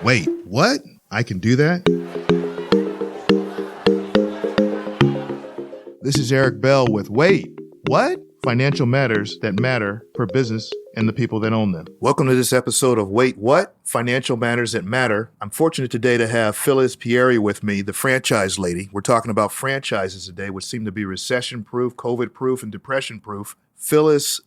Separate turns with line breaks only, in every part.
Wait, what? I can do that? This is Eric Bell with Wait, What? Financial matters that matter for business and the people that own them. Welcome to this episode of Wait, What? Financial matters that matter. I'm fortunate today to have Phyllis Pieri with me, the franchise lady. We're talking about franchises today, which seem to be recession-proof, COVID-proof, and depression-proof. Phyllis,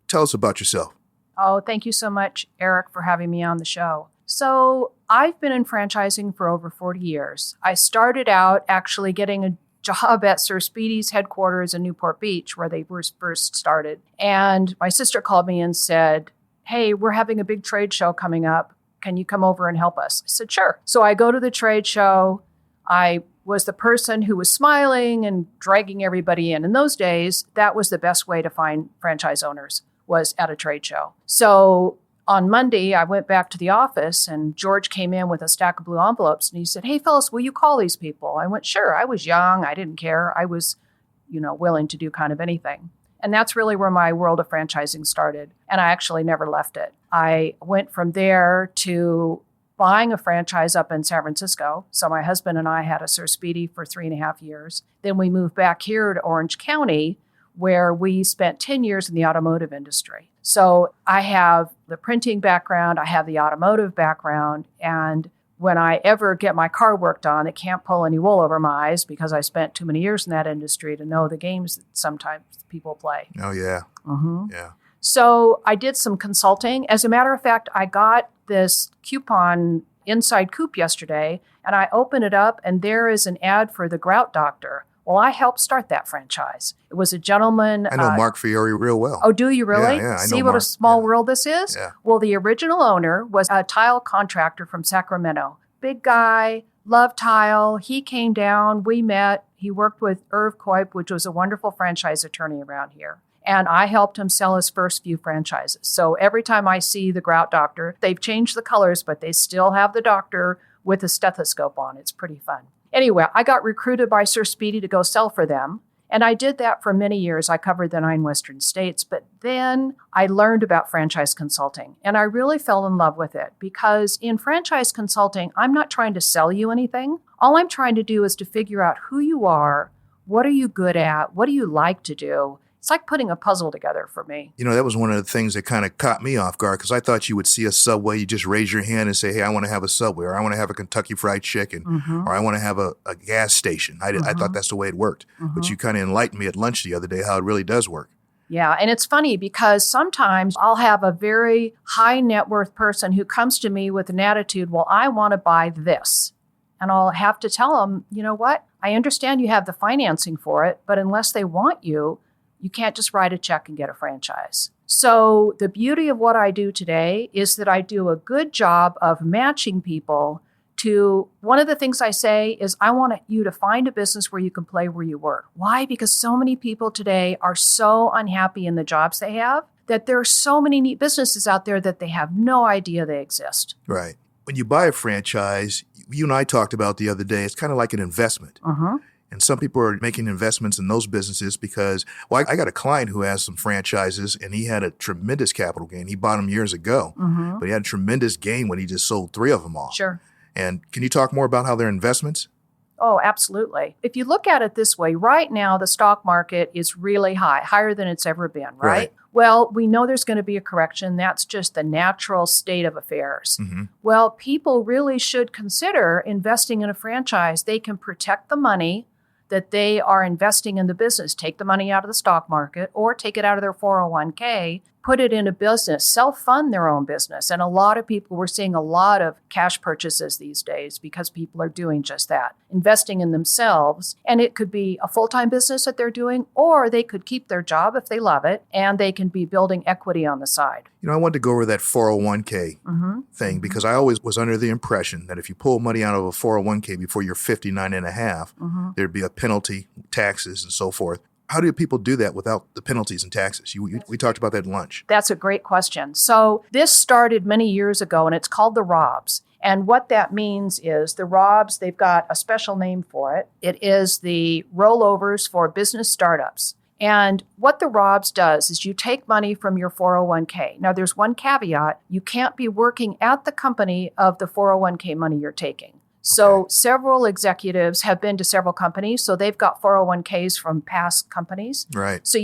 tell us about yourself.
Oh, thank you so much, Eric, for having me on the show. So I've been in franchising for over 40 years. I started out actually getting a job at Sir Speedy's headquarters in Newport Beach, where they were first started. And my sister called me and said, hey, we're having a big trade show coming up. Can you come over and help us? I said, sure. So I go to the trade show. I was the person who was smiling and dragging everybody in. In those days, that was the best way to find franchise owners, was at a trade show. So on Monday, I went back to the office and George came in with a stack of blue envelopes and he said, hey, Phyllis, will you call these people? I went, sure. I was young. I didn't care. I was, willing to do kind of anything. And that's really where my world of franchising started. And I actually never left it. I went from there to buying a franchise up in San Francisco. So my husband and I had a Sir Speedy for 3.5 years. Then we moved back here to Orange County, where we spent 10 years in the automotive industry. So I have the printing background, I have the automotive background, and when I ever get my car worked on, it can't pull any wool over my eyes because I spent too many years in that industry to know the games that sometimes people play.
Oh, yeah.
Mm-hmm.
Yeah.
So I did some consulting. As a matter of fact, I got this coupon inside Coop yesterday, and I open it up, and there is an ad for the Grout Doctor. Well, I helped start that franchise. It was a gentleman.
I know Mark Fiore real well.
Oh, do you really?
Yeah, I know
See what
Mark.
a small world this is?
Yeah.
Well, the original owner was a tile contractor from Sacramento. Big guy, loved tile. He came down. We met. He worked with Irv Coip, which was a wonderful franchise attorney around here. And I helped him sell his first few franchises. So every time I see the Grout Doctor, they've changed the colors, but they still have the doctor with a stethoscope on. It's pretty fun. Anyway, I got recruited by Sir Speedy to go sell for them. And I did that for many years. I covered the 9 Western states. But then I learned about franchise consulting. And I really fell in love with it because in franchise consulting, I'm not trying to sell you anything. All I'm trying to do is to figure out who you are, what are you good at, what do you like to do. It's like putting a puzzle together for me.
That was one of the things that kind of caught me off guard because I thought you would see a Subway, you just raise your hand and say, hey, I want to have a Subway, or I want to have a Kentucky Fried Chicken, or I want to have a gas station. I thought that's the way it worked. But you kind of enlightened me at lunch the other day how it really does work.
Yeah, and it's funny because sometimes I'll have a very high net worth person who comes to me with an attitude, well, I want to buy this. And I'll have to tell them, you know what? I understand you have the financing for it, but unless they want you, you can't just write a check and get a franchise. So the beauty of what I do today is that I do a good job of matching people to, one of the things I say is I want you to find a business where you can play where you were. Why? Because so many people today are so unhappy in the jobs they have that there are so many neat businesses out there that they have no idea they exist.
Right. When you buy a franchise, you and I talked about the other day, it's kind of like an investment. And some people are making investments in those businesses because, well, I got a client who has some franchises and he had a tremendous capital gain. He bought them years ago, but he had a tremendous gain when he just sold 3 of them off.
Sure.
And can you talk more about how they're investments?
Oh, absolutely. If you look at it this way, right now, the stock market is really high, higher than it's ever been, right? Well, we know there's going to be a correction. That's just the natural state of affairs. Well, people really should consider investing in a franchise. They can protect the money that they are investing in the business, take the money out of the stock market or take it out of their 401k, put it in a business, self-fund their own business. And a lot of people, we're seeing a lot of cash purchases these days because people are doing just that, investing in themselves. And it could be a full-time business that they're doing, or they could keep their job if they love it, and they can be building equity on the side.
I wanted to go over that 401k thing because I always was under the impression that if you pull money out of a 401k before you're 59 and a half, there'd be a penalty, taxes, and so forth. How do people do that without the penalties and taxes? We talked about that at lunch.
That's a great question. So this started many years ago, and it's called the ROBS. And what that means is the ROBS, they've got a special name for it. It is the rollovers for business startups. And what the ROBS does is you take money from your 401k. Now, there's one caveat. You can't be working at the company of the 401k money you're taking. So several executives have been to several companies. So they've got 401ks from past companies.
Right.
So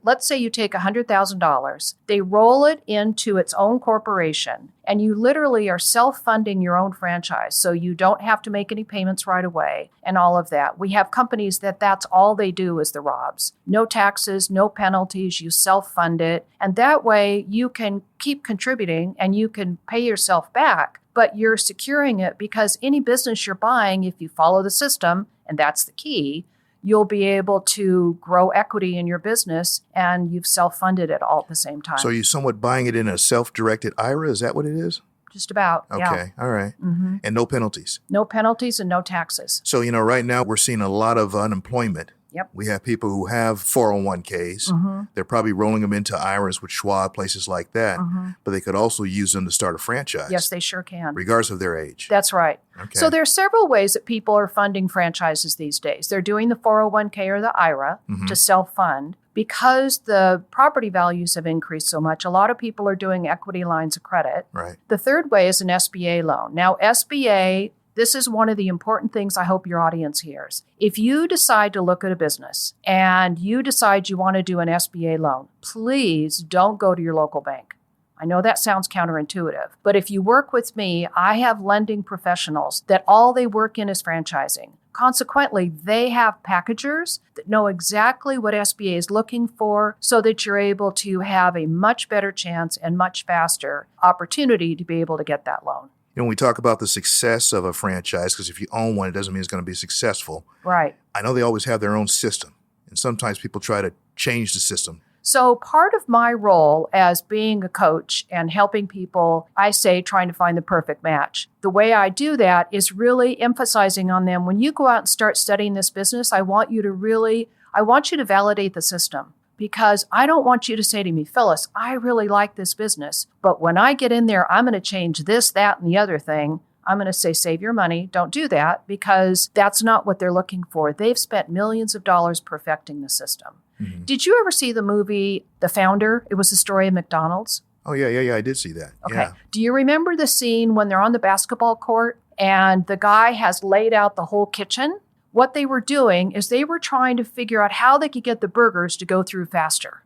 let's say you take $100,000, they roll it into its own corporation, and you literally are self-funding your own franchise. So you don't have to make any payments right away and all of that. We have companies that's all they do is the ROBS. No taxes, no penalties, you self-fund it. And that way you can keep contributing and you can pay yourself back. But you're securing it because any business you're buying, if you follow the system, and that's the key, you'll be able to grow equity in your business and you've self-funded it all at the same time.
So you're somewhat buying it in a self-directed IRA? Is that what it is?
Just about,
Okay,
yeah.
All right. Mm-hmm. And no penalties?
No penalties and no taxes.
So, right now we're seeing a lot of unemployment.
Yep.
We have people who have 401ks. Mm-hmm. They're probably rolling them into IRAs with Schwab, places like that. Mm-hmm. But they could also use them to start a franchise.
Yes, they sure can.
Regardless of their age.
That's right.
Okay.
So there are several ways that people are funding franchises these days. They're doing the 401k or the IRA to self-fund. Because the property values have increased so much, a lot of people are doing equity lines of credit.
Right.
The third way is an SBA loan. Now, SBA, this is one of the important things I hope your audience hears. If you decide to look at a business and you decide you want to do an SBA loan, please don't go to your local bank. I know that sounds counterintuitive, but if you work with me, I have lending professionals that all they work in is franchising. Consequently, they have packagers that know exactly what SBA is looking for so that you're able to have a much better chance and much faster opportunity to be able to get that loan.
When we talk about the success of a franchise, because if you own one, it doesn't mean it's going to be successful.
Right.
I know they always have their own system, and sometimes people try to change the system.
So part of my role as being a coach and helping people, I say trying to find the perfect match. The way I do that is really emphasizing on them, when you go out and start studying this business, I want you to validate the system. Because I don't want you to say to me, Phyllis, I really like this business, but when I get in there, I'm going to change this, that, and the other thing. I'm going to say, save your money. Don't do that, because that's not what they're looking for. They've spent millions of dollars perfecting the system. Mm-hmm. Did you ever see the movie The Founder? It was the story of McDonald's.
Oh, yeah, I did see that.
Okay.
Yeah.
Do you remember the scene when they're on the basketball court and the guy has laid out the whole kitchen? What they were doing is they were trying to figure out how they could get the burgers to go through faster.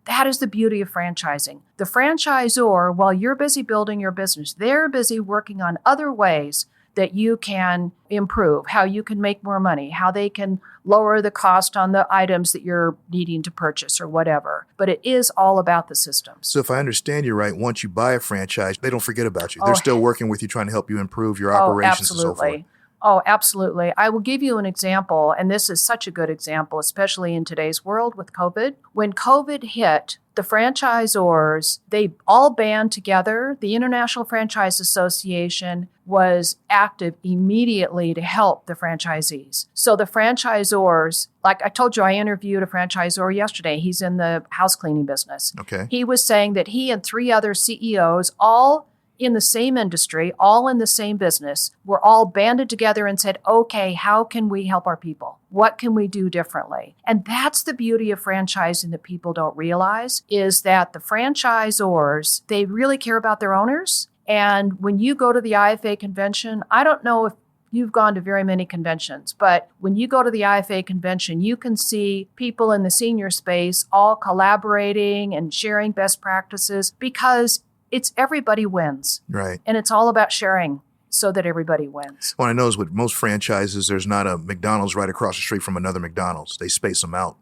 That is the beauty of franchising. The franchisor, while you're busy building your business, they're busy working on other ways that you can improve, how you can make more money, how they can lower the cost on the items that you're needing to purchase or whatever. But it is all about the systems.
So if I understand you right, once you buy a franchise, they don't forget about you. They're still working with you, trying to help you improve your operations and so forth.
Oh, absolutely. I will give you an example, and this is such a good example, especially in today's world with COVID. When COVID hit, the franchisors, they all band together. The International Franchise Association was active immediately to help the franchisees. So the franchisors, like I told you, I interviewed a franchisor yesterday. He's in the house cleaning business.
Okay.
He was saying that he and 3 other CEOs, all in the same industry, all in the same business, were all banded together and said, okay, how can we help our people? What can we do differently? And that's the beauty of franchising that people don't realize, is that the franchisors, they really care about their owners. And when you go to the IFA convention, I don't know if you've gone to very many conventions, but when you go to the IFA convention, you can see people in the senior space all collaborating and sharing best practices, because it's everybody wins.
Right.
And it's all about sharing so that everybody wins.
What I know is with most franchises, there's not a McDonald's right across the street from another McDonald's. They space them out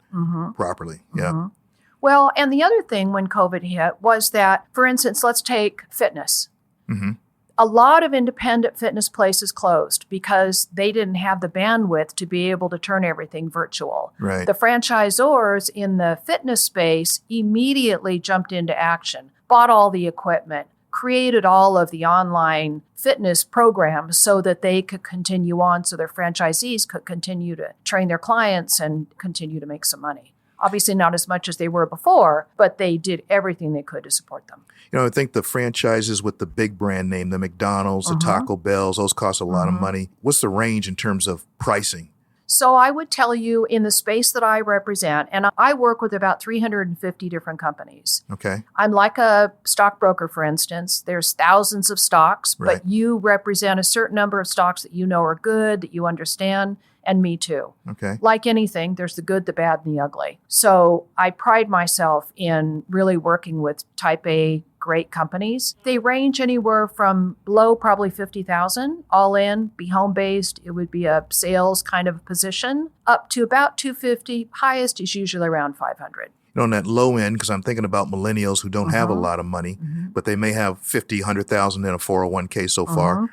properly. Yeah.
Mm-hmm. Well, and the other thing when COVID hit was that, for instance, let's take fitness. Mm-hmm. A lot of independent fitness places closed because they didn't have the bandwidth to be able to turn everything virtual.
Right.
The franchisors in the fitness space immediately jumped into action, bought all the equipment, created all of the online fitness programs so that they could continue on, so their franchisees could continue to train their clients and continue to make some money. Obviously not as much as they were before, but they did everything they could to support them.
I think the franchises with the big brand name, the McDonald's, the Taco Bells, those cost a lot of money. What's the range in terms of pricing?
So I would tell you in the space that I represent, and I work with about 350 different companies.
Okay.
I'm like a stockbroker, for instance. There's thousands of stocks,
Right.
but you represent a certain number of stocks that you know are good, that you understand, and me too.
Okay.
Like anything, there's the good, the bad, and the ugly. So I pride myself in really working with type A great companies. They range anywhere from below probably 50,000 all in, be home-based. It would be a sales kind of position up to about 250. Highest is usually around 500.
On that low end, because I'm thinking about millennials who don't have a lot of money, but they may have 50, 100,000 in a 401k so far.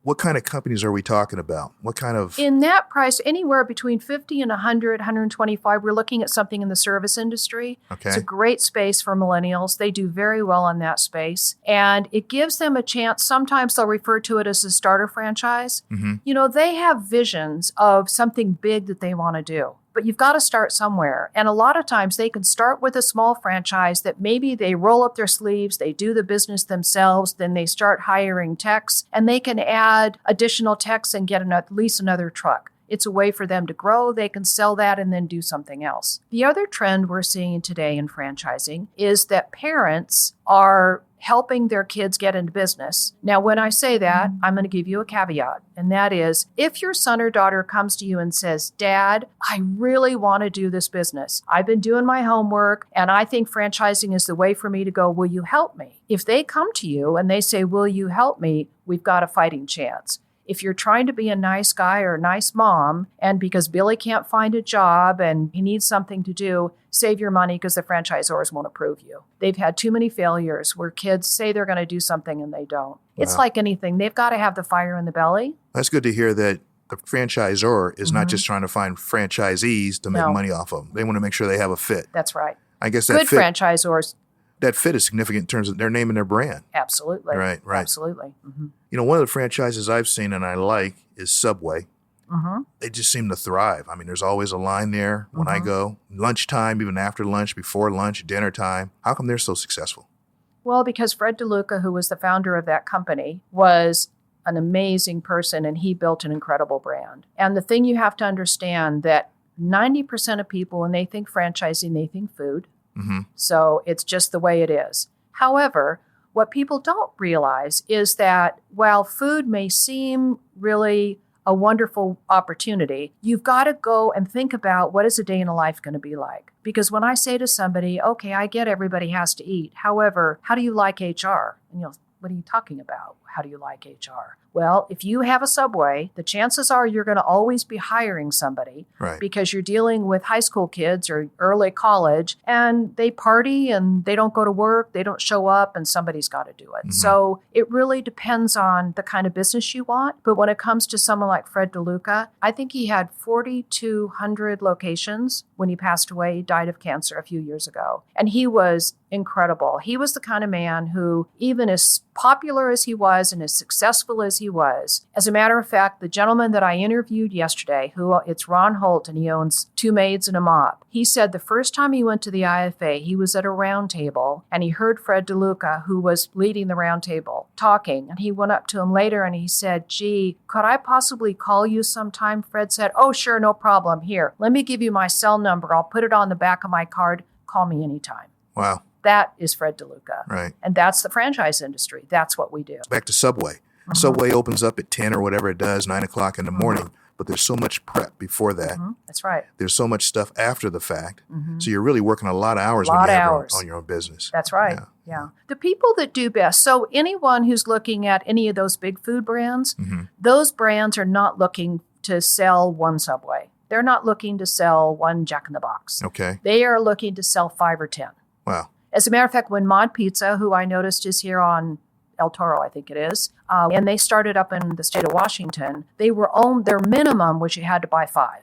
What kind of companies are we talking about? What kind of...
In that price, anywhere between 50 and 100, 125, we're looking at something in the service industry.
Okay.
It's a great space for millennials. They do very well in that space. And it gives them a chance. Sometimes they'll refer to it as a starter franchise. You know, they have visions of something big that they want to do. But you've got to start somewhere. And a lot of times they can start with a small franchise that maybe they roll up their sleeves, they do the business themselves, then they start hiring techs, and they can add additional techs and get at least another truck. It's a way for them to grow. They can sell that and then do something else. The other trend we're seeing today in franchising is that parents are helping their kids get into business. Now, when I say that, I'm going to give you a caveat, and that is if your son or daughter comes to you and says, Dad, I really want to do this business. I've been doing my homework, and I think franchising is the way for me to go. Will you help me? If they come to you and they say, will you help me? We've got a fighting chance. If you're trying to be a nice guy or a nice mom, and because Billy can't find a job and he needs something to do, save your money because the franchisors won't approve you. They've had too many failures where kids say they're going to do something and they don't. It's like anything. They've got to have the fire in the belly.
That's good to hear that the franchisor is not just trying to find franchisees to make money off of them. They want to make sure they have a fit.
That's right.
I guess that
Good
fit,
franchisors.
that fit is significant in terms of their name and their brand.
Absolutely.
Right.
Absolutely.
You know, one of the franchises I've seen and I like is Subway. They just seem to thrive. I mean, there's always a line there when I go. Lunchtime, even after lunch, before lunch, dinner time. How come they're so successful?
Well, because Fred DeLuca, who was the founder of that company, was an amazing person, and he built an incredible brand. And the thing you have to understand that 90% of people, when they think franchising, they think food. So it's just the way it is. However, what people don't realize is that while food may seem really a wonderful opportunity, you've got to go and think about what is a day in a life going to be like. Because when I say to somebody, okay, I get everybody has to eat. However, how do you like HR? And you'll, what are you talking about? How do you like HR? Well, if you have a Subway, the chances are you're going to always be hiring somebody because you're dealing with high school kids or early college, and they party and they don't go to work, they don't show up, and somebody's got to do it. So it really depends on the kind of business you want. But when it comes to someone like Fred DeLuca, I think he had 4,200 locations when he passed away. He died of cancer a few years ago. And he was incredible. He was the kind of man who, even as popular as he was and as successful as he was, as a matter of fact, the gentleman that I interviewed yesterday, it's Ron Holt, and he owns 2 maids and a mop. He said the first time he went to the IFA, he was at a round table and he heard Fred DeLuca, who was leading the round table, talking. And he went up to him later and he said, gee, could I possibly call you sometime? Fred said, oh, sure, no problem. Here, let me give you my cell number. I'll put it on the back of my card. Call me anytime.
Wow.
That is Fred DeLuca.
Right.
And that's the franchise industry. That's what we do.
Back to Subway. Subway opens up at 10 or whatever it does, 9 o'clock in the morning, but there's so much prep before that.
That's right.
There's so much stuff after the fact. So you're really working a lot of hours when you have on your own business.
That's right. Yeah. The people that do best. So anyone who's looking at any of those big food brands, those brands are not looking to sell one Subway. They're not looking to sell one Jack in the Box.
Okay.
They are looking to sell 5 or 10.
Wow.
As a matter of fact, when Mod Pizza, who I noticed is here on El Toro, I think it is, and they started up in the state of Washington, they were owned, their minimum was you had to buy 5.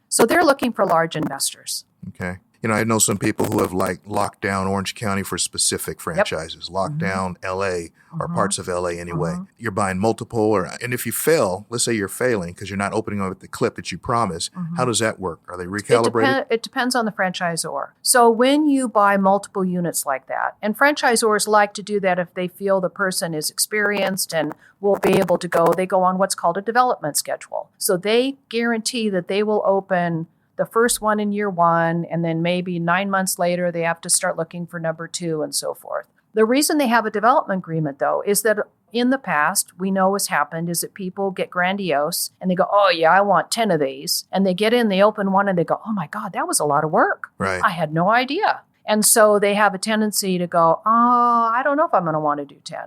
So they're looking for large investors.
Okay. I know some people who have like locked down Orange County for specific franchises, locked down LA or parts of LA anyway. You're buying multiple, and if you fail, let's say you're failing because you're not opening up the clip that you promised, how does that work? Are they recalibrated?
It depends on the franchisor. So when you buy multiple units like that, and franchisors like to do that if they feel the person is experienced and will be able to go, they go on what's called a development schedule. So they guarantee that they will open the first one in year one, and then maybe 9 months later, they have to start looking for number 2 and so forth. The reason they have a development agreement, though, is that in the past, we know what's happened is that people get grandiose and they go, oh, yeah, I want 10 of these. And they get in, they open one and they go, oh, my God, that was a lot of work.
Right.
I had no idea. And so they have a tendency to go, oh, I don't know if I'm going to want to do 10.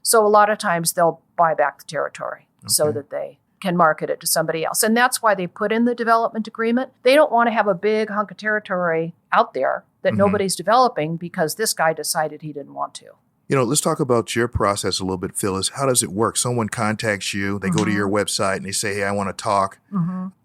So a lot of times they'll buy back the territory so that they can market it to somebody else. And that's why they put in the development agreement. They don't want to have a big hunk of territory out there that nobody's developing because this guy decided he didn't want to.
Let's talk about your process a little bit, Phyllis. How does it work? Someone contacts you, they go to your website and they say, hey, I want to talk.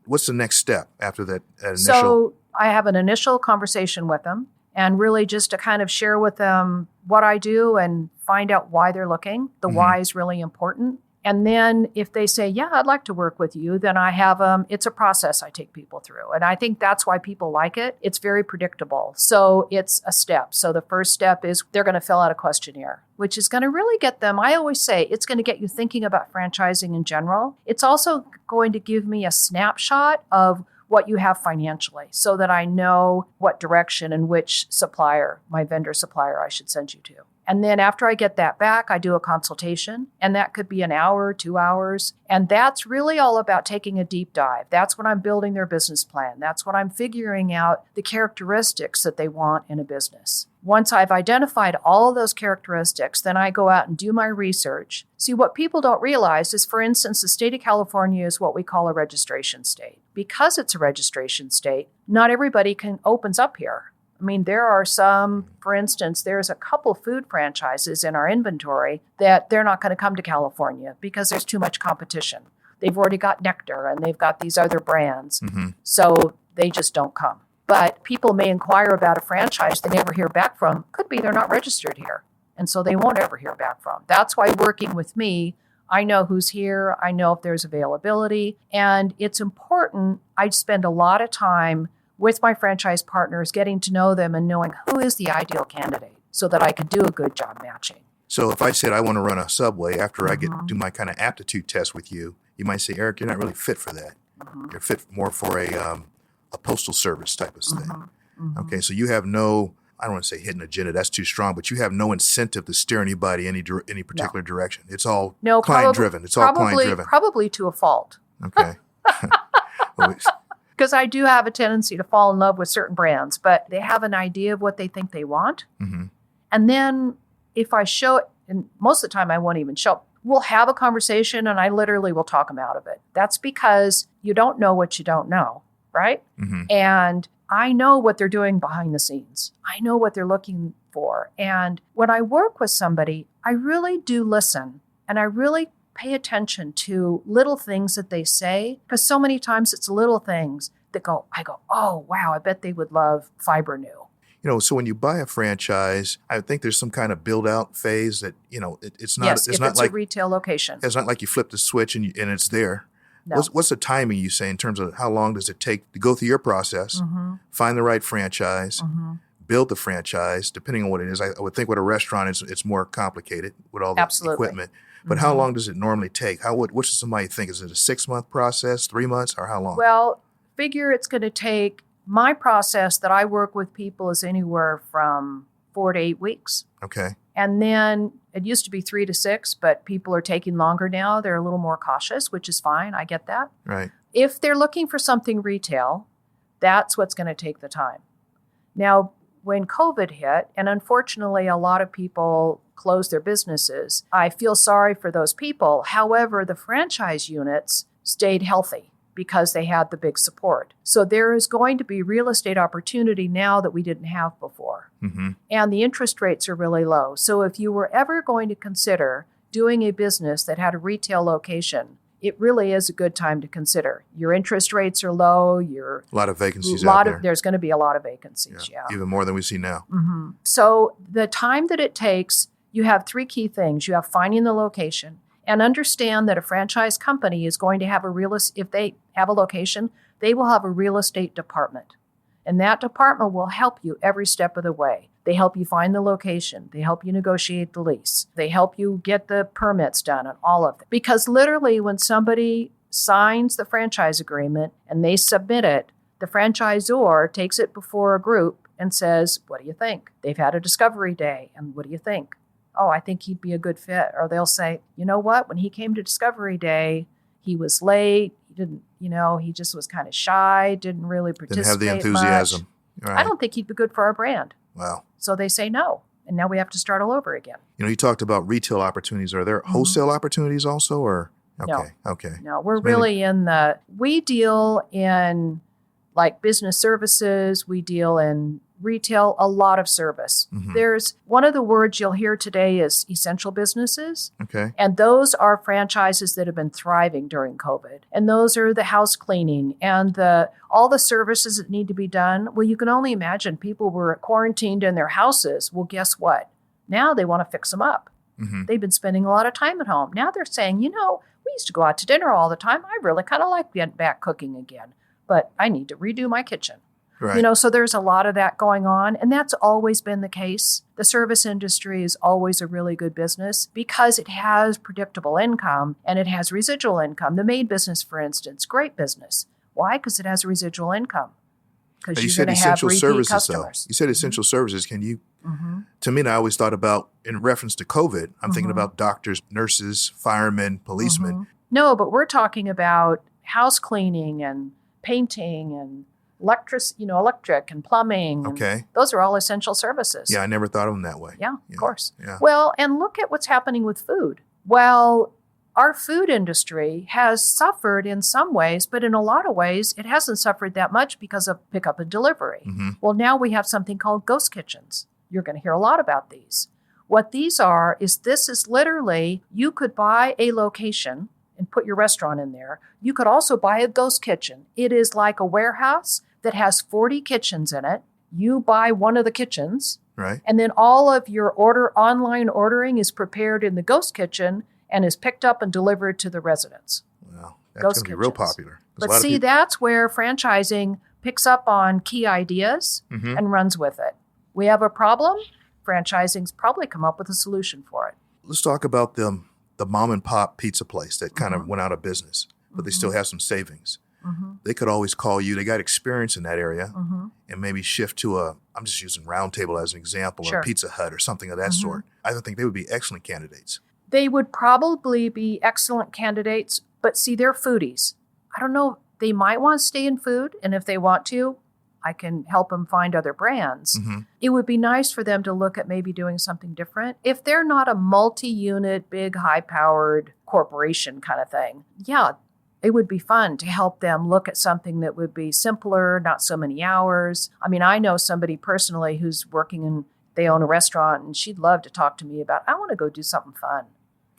What's the next step after that initial?
So I have an initial conversation with them and really just to kind of share with them what I do and find out why they're looking. The why is really important. And then if they say, yeah, I'd like to work with you, then I have, it's a process I take people through. And I think that's why people like it. It's very predictable. So it's a step. So the first step is they're going to fill out a questionnaire, which is going to really get them, I always say, it's going to get you thinking about franchising in general. It's also going to give me a snapshot of what you have financially so that I know what direction and which supplier, my vendor supplier, I should send you to. And then after I get that back, I do a consultation, and that could be an hour, 2 hours. And that's really all about taking a deep dive. That's when I'm building their business plan. That's when I'm figuring out the characteristics that they want in a business. Once I've identified all of those characteristics, then I go out and do my research. See, what people don't realize is, for instance, the state of California is what we call a registration state. Because it's a registration state, not everybody opens up here. I mean, there are some, for instance, there's a couple food franchises in our inventory that they're not going to come to California because there's too much competition. They've already got Nectar and they've got these other brands. So they just don't come. But people may inquire about a franchise they never hear back from. Could be they're not registered here. And so they won't ever hear back from. That's why working with me, I know who's here. I know if there's availability. And it's important. I spend a lot of time with my franchise partners, getting to know them and knowing who is the ideal candidate so that I could do a good job matching.
So if I said I want to run a Subway after I do my kind of aptitude test with you, you might say, Eric, you're not really fit for that. You're fit more for a postal service type of thing. Okay, so you have no, I don't want to say hidden agenda, that's too strong, but you have no incentive to steer anybody any particular direction. It's all client-driven. It's all client-driven.
Probably to a fault.
Okay.
Because I do have a tendency to fall in love with certain brands, but they have an idea of what they think they want. And then if I show it, and most of the time I won't even show, we'll have a conversation and I literally will talk them out of it. That's because you don't know what you don't know, right? And I know what they're doing behind the scenes. I know what they're looking for. And when I work with somebody, I really do listen and I really pay attention to little things that they say, because so many times it's little things that I go, oh, wow, I bet they would love Fiber New.
So when you buy a franchise, I think there's some kind of build out phase that, it's not,
yes,
it's
if
not
it's
like
a retail location.
It's not like you flip the switch and it's there.
No.
What's the timing you say in terms of how long does it take to go through your process, find the right franchise, build the franchise, depending on what it is. I would think with a restaurant, it's more complicated with all the equipment. But how long does it normally take? What should somebody think? Is it a 6-month process, 3 months, or how long?
Well, figure it's going to take, my process that I work with people is anywhere from 4 to 8 weeks.
Okay.
And then it used to be 3 to 6, but people are taking longer now. They're a little more cautious, which is fine. I get that.
Right.
If they're looking for something retail, that's what's going to take the time. Now, when COVID hit, and unfortunately a lot of people closed their businesses, I feel sorry for those people. However, the franchise units stayed healthy because they had the big support. So there is going to be real estate opportunity now that we didn't have before. And the interest rates are really low. So if you were ever going to consider doing a business that had a retail location, it really is a good time to consider. Your interest rates are low.
A lot of vacancies out there.
There's going to be a lot of vacancies, yeah.
Even more than we see now.
Mm-hmm. So the time that it takes, you have 3 key things. You have finding the location and understand that a franchise company is going to have if they have a location, they will have a real estate department. And that department will help you every step of the way. They help you find the location. They help you negotiate the lease. They help you get the permits done and all of it. Because literally when somebody signs the franchise agreement and they submit it, the franchisor takes it before a group and says, what do you think? They've had a discovery day, and what do you think? Oh, I think he'd be a good fit. Or they'll say, you know what? When he came to discovery day, he was late. He didn't, he just was kind of shy, didn't really participate
Didn't have the enthusiasm.
Right. I don't think he'd be good for our brand.
Wow.
So they say no. And now we have to start all over again.
You talked about retail opportunities. Are there wholesale opportunities also, or? Okay.
No.
Okay.
No, we're really we deal in like business services. We deal in retail, a lot of service.
Mm-hmm.
There's one of the words you'll hear today is essential businesses.
Okay.
And those are franchises that have been thriving during COVID. And those are the house cleaning and all the services that need to be done. Well, you can only imagine people were quarantined in their houses. Well, guess what? Now they want to fix them up.
Mm-hmm.
They've been spending a lot of time at home. Now they're saying, we used to go out to dinner all the time. I really kind of like getting back cooking again, but I need to redo my kitchen.
Right.
So there's a lot of that going on, and that's always been the case. The service industry is always a really good business because it has predictable income and it has residual income. The maid business, for instance, great business. Why? Because it has a residual income. Because you're going to have repeat customers.
You said essential services. Can you? Mm-hmm. To me, I always thought about, in reference to COVID, I'm thinking about doctors, nurses, firemen, policemen.
Mm-hmm. No, but we're talking about house cleaning and painting and electric and plumbing.
Okay.
And those are all essential services.
Yeah, I never thought of them that way.
Yeah, of course.
Yeah.
Well, and look at what's happening with food. Well, our food industry has suffered in some ways, but in a lot of ways, it hasn't suffered that much because of pickup and delivery.
Mm-hmm.
Well, now we have something called ghost kitchens. You're going to hear a lot about these. What these are is this is literally, you could buy a location and put your restaurant in there. You could also buy a ghost kitchen. It is like a warehouse that has 40 kitchens in it. You buy one of the kitchens,
right? And
then all of your online ordering is prepared in the ghost kitchen and is picked up and delivered to the residents.
Wow, that's going to be real popular.
But see, that's where franchising picks up on key ideas and runs with it. We have a problem. Franchising's probably come up with a solution for it.
Let's talk about the mom and pop pizza place that kind of went out of business, but they still have some savings. Mm-hmm. They could always call you. They got experience in that area and maybe shift to I'm just using Round Table as an example, or Pizza Hut or something of that sort. I think they would be excellent candidates.
They would probably be excellent candidates, but see, they're foodies. I don't know. They might want to stay in food, and if they want to, I can help them find other brands. Mm-hmm. It would be nice for them to look at maybe doing something different. If they're not a multi-unit, big, high-powered corporation kind of thing, it would be fun to help them look at something that would be simpler, not so many hours. I mean, I know somebody personally who's they own a restaurant, and she'd love to talk to me about, I want to go do something fun.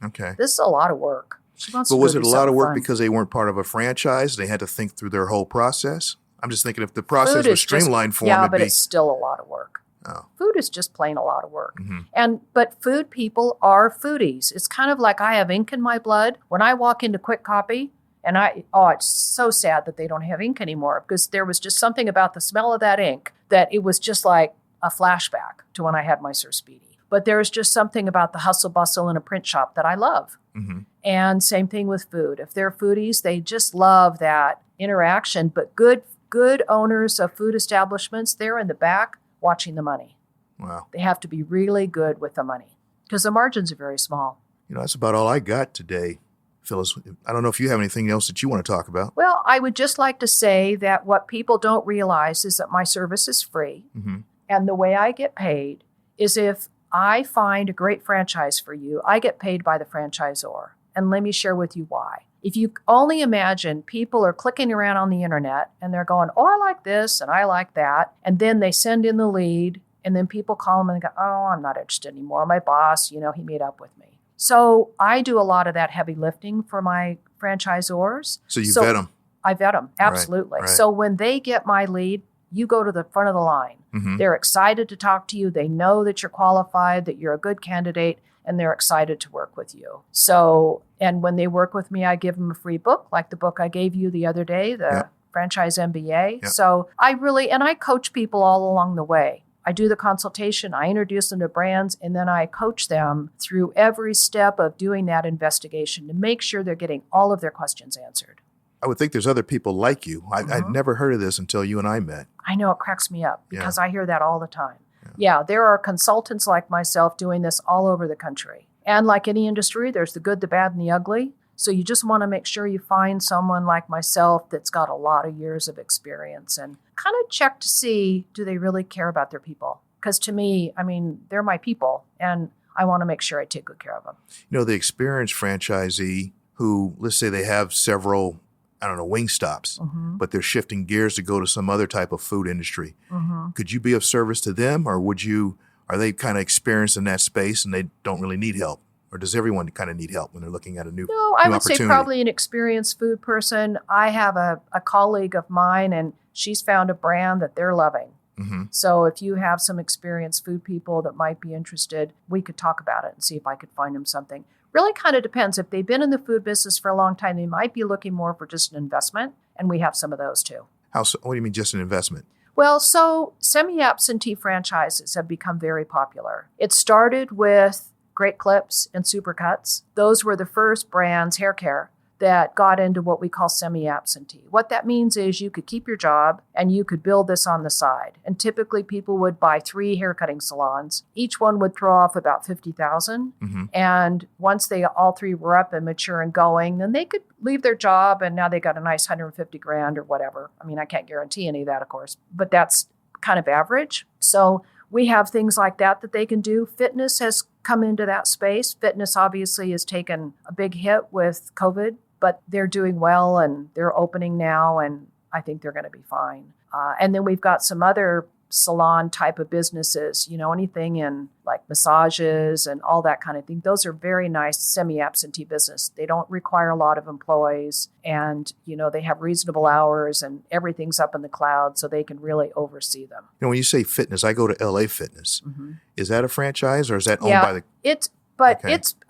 Okay.
This is a lot of work.
But was it a lot of work because they weren't part of a franchise? They had to think through their whole process? I'm just thinking if the process was streamlined for them,
yeah, but it's still a lot of work.
Oh.
Food is just plain a lot of work. Mm-hmm. But food people are foodies. It's kind of like I have ink in my blood. When I walk into Quick Copy, and it's so sad that they don't have ink anymore, because there was just something about the smell of that ink that it was just like a flashback to when I had my Sir Speedy. But there's just something about the hustle bustle in a print shop that I love. Mm-hmm. And same thing with food. If they're foodies, they just love that interaction. But good owners of food establishments, they're in the back watching the money.
Wow.
They have to be really good with the money because the margins are very small.
That's about all I got today, Phyllis. I don't know if you have anything else that you want to talk about.
Well, I would just like to say that what people don't realize is that my service is free. Mm-hmm. And the way I get paid is if I find a great franchise for you, I get paid by the franchisor. And let me share with you why. If you only imagine people are clicking around on the internet and they're going, I like this and I like that. And then they send in the lead and then people call them and go, I'm not interested anymore. My boss, he made up with me. So I do a lot of that heavy lifting for my franchisors.
So you vet them.
I vet them, absolutely.
Right.
So when they get my lead, you go to the front of the line.
Mm-hmm.
They're excited to talk to you. They know that you're qualified, that you're a good candidate, and they're excited to work with you. So, and when they work with me, I give them a free book, like the book I gave you the other day, the Franchise MBA.
Yep.
So I coach people all along the way. I do the consultation, I introduce them to brands, and then I coach them through every step of doing that investigation to make sure they're getting all of their questions answered.
I would think there's other people like you. I'd never heard of this until you and I met.
I know, it cracks me up because I hear that all the time. Yeah, there are consultants like myself doing this all over the country. And like any industry, there's the good, the bad, and the ugly. So you just want to make sure you find someone like myself that's got a lot of years of experience and kind of check to see, do they really care about their people? Because to me, I mean, they're my people, and I want to make sure I take good care of them.
You know, the experienced franchisee who, let's say they have several, wing stops, but they're shifting gears to go to some other type of food industry. Could you be of service to them, or are they kind of experienced in that space and they don't really need help? Or does everyone kind of need help when they're looking at a new
No, I would say
opportunity?
probably an experienced food person. I have a colleague of mine, and she's found a brand that they're loving. So if you have some experienced food people that might be interested, we could talk about it and see if I could find them something. Really kind of depends. If they've been in the food business for a long time, they might be looking more for just an investment, and we have some of those too.
What do you mean just an investment?
Well, so semi-absentee franchises have become very popular. It started with Great Clips and Supercuts. Those were the first brands, hair care, that got into what we call semi-absentee. What that means is you could keep your job and you could build this on the side. And typically people would buy 3 haircutting salons. Each one would throw off about $50,000. And once they all 3 were up and mature and going, then they could leave their job and now they got a nice $150,000 or whatever. I mean, I can't guarantee any of that, of course, but that's kind of average. So we have things like that they can do. Fitness has come into that space. Fitness obviously has taken a big hit with COVID, but they're doing well and they're opening now, and I think they're going to be fine. And then we've got some other salon type of businesses, anything in like massages and all that kind of thing. Those are very nice semi-absentee business. They don't require a lot of employees, and, they have reasonable hours and everything's up in the cloud, so they can really oversee them.
When you say fitness, I go to LA Fitness. Is that a franchise, or is that owned by the...
It's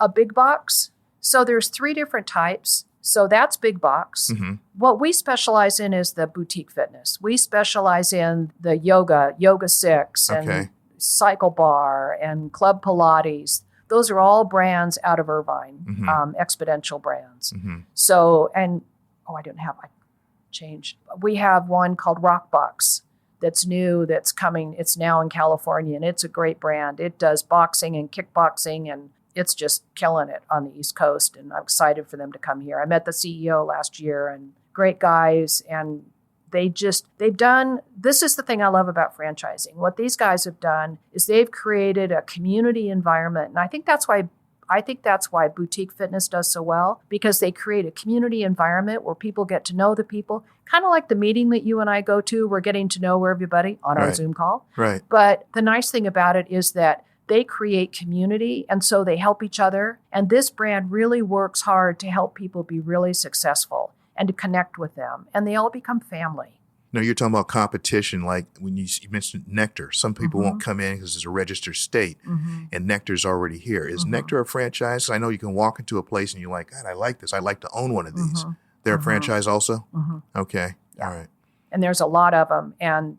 a big box. So there's 3 different types. So that's big box. What we specialize in is the boutique fitness. We specialize in the Yoga 6, and Cycle Bar and Club Pilates. Those are all brands out of Irvine, exponential brands. So, and, I changed. We have one called Rockbox that's new, that's coming. It's now in California, and it's a great brand. It does boxing and kickboxing, and it's just killing it on the East Coast, and I'm excited for them to come here. I met the CEO last year, and great guys, and they've done, this is the thing I love about franchising. What these guys have done is they've created a community environment, and I think that's why boutique fitness does so well, because they create a community environment where people get to know the people, kind of like the meeting that you and I go to. We're getting to know everybody on our Zoom call.
Right.
But the nice thing about it is that they create community, and so they help each other. And this brand really works hard to help people be really successful and to connect with them. And they all become family.
No, you're talking about competition, like when you mentioned Nectar. Some people won't come in because it's a registered state, and Nectar's already here. Is Nectar a franchise? I know you can walk into a place and you're like, God, I like this. I'd like to own one of these. They're a franchise also? Okay. Yeah. All right.
And there's a lot of them. And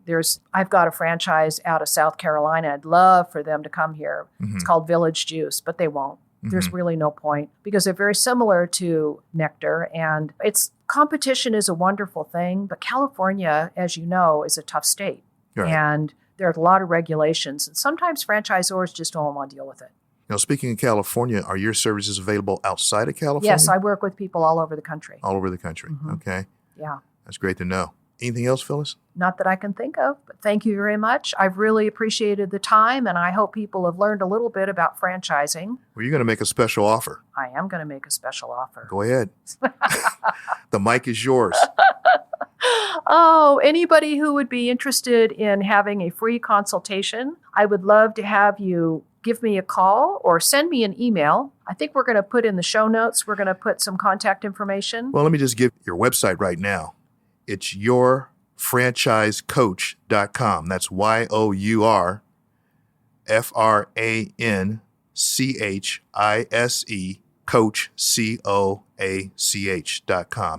I've got a franchise out of South Carolina. I'd love for them to come here. It's called Village Juice, but they won't. There's really no point, because they're very similar to Nectar, and competition is a wonderful thing, but California, as you know, is a tough state.
Right.
And there are a lot of regulations, and sometimes franchisors just don't want to deal with it.
Now, speaking of California, are your services available outside of California?
Yes, I work with people all over the country.
All over the country. Okay.
Yeah.
That's great to know. Anything else, Phyllis?
Not that I can think of, but thank you very much. I've really appreciated the time, and I hope people have learned a little bit about franchising.
Well, you're going to make a special offer.
I am going to make a special offer.
Go ahead. The mic is yours.
Oh, anybody who would be interested in having a free consultation, I would love to have you give me a call or send me an email. I think we're going to put in the show notes, we're going to put some contact information.
Well, let me just give your website right now. It's yourfranchisecoach.com. That's YOURFRANCHISE coach, COACH.com.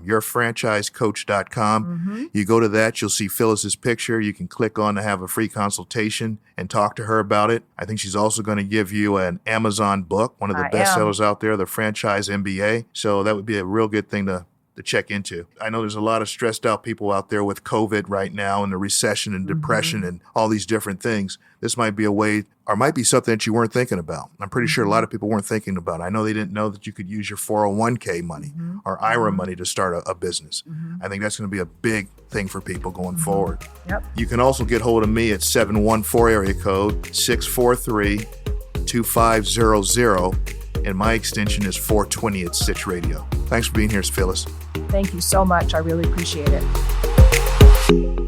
Yourfranchisecoach.com. You go to that, you'll see Phyllis's picture. You can click on to have a free consultation and talk to her about it. I think she's also going to give you an Amazon book, one of the bestsellers out there, The Franchise MBA. So that would be a real good thing to check into. I know there's a lot of stressed out people out there with COVID right now and the recession and depression and all these different things. This might be a way, or might be something that you weren't thinking about. I'm pretty sure a lot of people weren't thinking about it. I know they didn't know that you could use your 401k money or IRA money to start a business. I think that's going to be a big thing for people going forward. You can also get hold of me at 714 area code 643-2500. And my extension is 420 at Stitch Radio. Thanks for being here, Phyllis.
Thank you so much. I really appreciate it.